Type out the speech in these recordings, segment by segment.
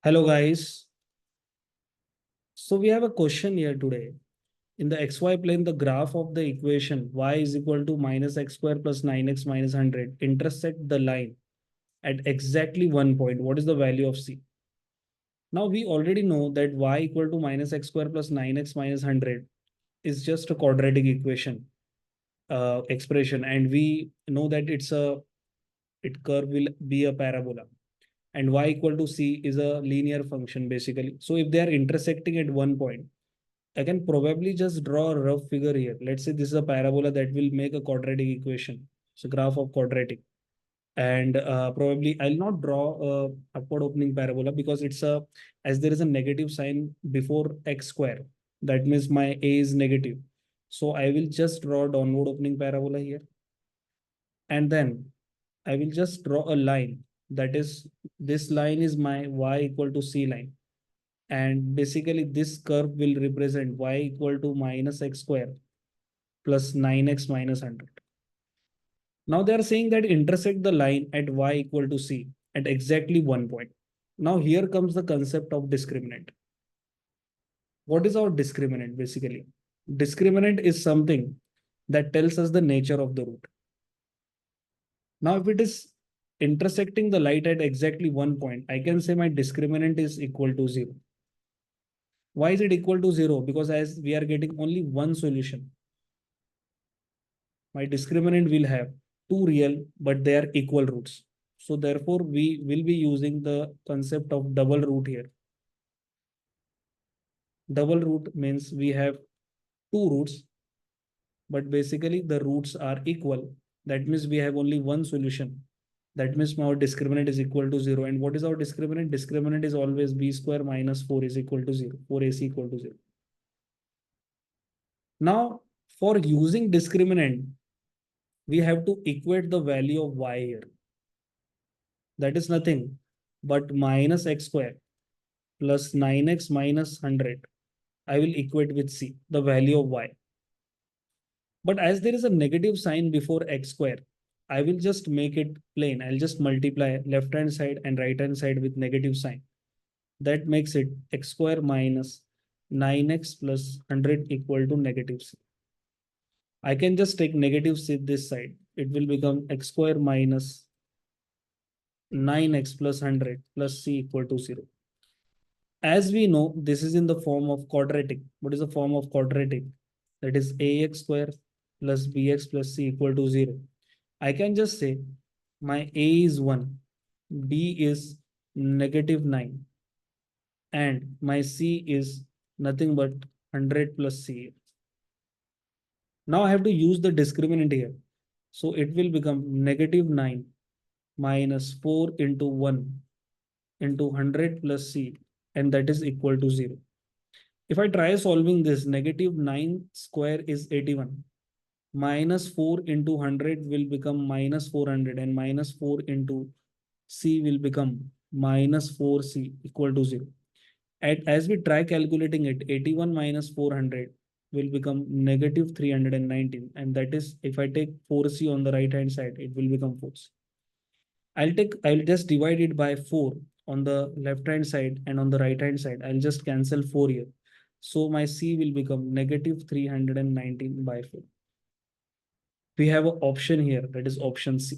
Hello guys. So we have a question here today. In the xy plane, the graph of the equation y is equal to minus x square plus 9x minus 100 intersect the line at exactly 1 point. What is the value of c? Now we already know that y equal to minus x square plus 9x minus 100 is just a quadratic equation expression, and we know that it curve will be a parabola, and y equal to c is a linear function basically. So if they are intersecting at 1 point, I can probably just draw a rough figure here. Let's say this is a parabola that will make a quadratic equation. It's a graph of quadratic. And probably I'll not draw a upward opening parabola because as there is a negative sign before x square, that means my a is negative. So I will just draw a downward opening parabola here. And then I will just draw a line. That is, this line is my y equal to c line, and basically this curve will represent y equal to minus x square plus 9x minus 100. Now they are saying that intersect the line at y equal to c at exactly 1 point. Now here comes the concept of discriminant. What is our discriminant basically? Discriminant is something that tells us the nature of the root. Now if it is intersecting the light at exactly 1 point, I can say my discriminant is equal to 0. Why is it equal to 0? Because as we are getting only one solution, my discriminant will have two real, but they are equal roots. So therefore, we will be using the concept of double root here. Double root means we have two roots, but basically the roots are equal. That means we have only one solution. That means our discriminant is equal to 0. And what is our discriminant? Discriminant is always b square minus 4 is equal to 0. 4ac equal to 0. Now, for using discriminant, we have to equate the value of y here. That is nothing but minus x square plus 9x minus 100. I will equate with c, the value of y. But as there is a negative sign before x square, I will just make it plain. I'll just multiply left hand side and right hand side with negative sign. That makes it x square minus 9x plus 100 equal to negative c. I can just take negative c this side. It will become x square minus 9x plus 100 plus c equal to 0. As we know, this is in the form of quadratic. What is the form of quadratic? That is ax square plus bx plus c equal to 0. I can just say my a is 1, b is negative 9, and my c is nothing but 100 plus c. Now I have to use the discriminant here. So it will become negative 9 minus 4 into 1 into 100 plus c, and that is equal to 0. If I try solving this, negative 9 square is 81. Minus 4 into 100 will become minus 400, and minus 4 into c will become minus 4c equal to 0. As we try calculating it, 81 minus 400 will become negative 319. And that is, if I take 4c on the right hand side, it will become 4c. I'll just divide it by 4 on the left hand side, and on the right hand side, I'll just cancel 4 here. So my C will become negative 319 by 4. We have an option here, that is option C.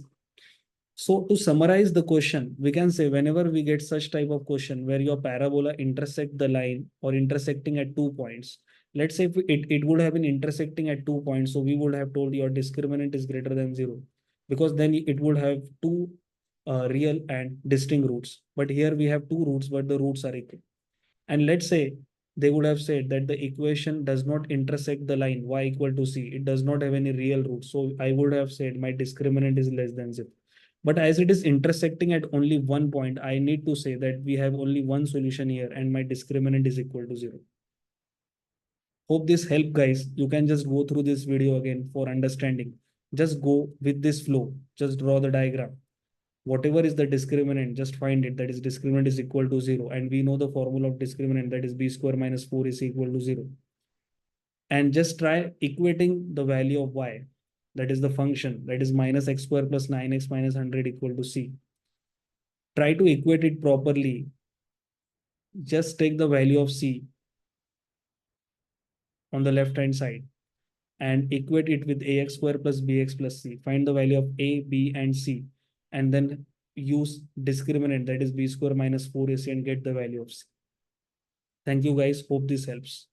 So to summarize the question, we can say whenever we get such type of question where your parabola intersect the line or intersecting at 2 points, let's say if it would have been intersecting at 2 points, so we would have told your discriminant is greater than 0, because then it would have two real and distinct roots. But here we have two roots, but the roots are equal. And let's say they would have said that the equation does not intersect the line y equal to c. It does not have any real roots. So I would have said my discriminant is less than 0. But as it is intersecting at only 1 point, I need to say that we have only one solution here and my discriminant is equal to 0. Hope this helped, guys. You can just go through this video again for understanding. Just go with this flow. Just draw the diagram. Whatever is the discriminant, just find it. That is discriminant is equal to 0. And we know the formula of discriminant, that is b square minus 4 is equal to 0. And just try equating the value of y. That is the function. That is minus x square plus 9x minus 100 equal to c. Try to equate it properly. just take the value of C on the left hand side and equate it with ax square plus bx plus c. Find the value of a, b, and c, and then use discriminant, that is b square minus 4ac, and get the value of c. Thank you guys. Hope this helps.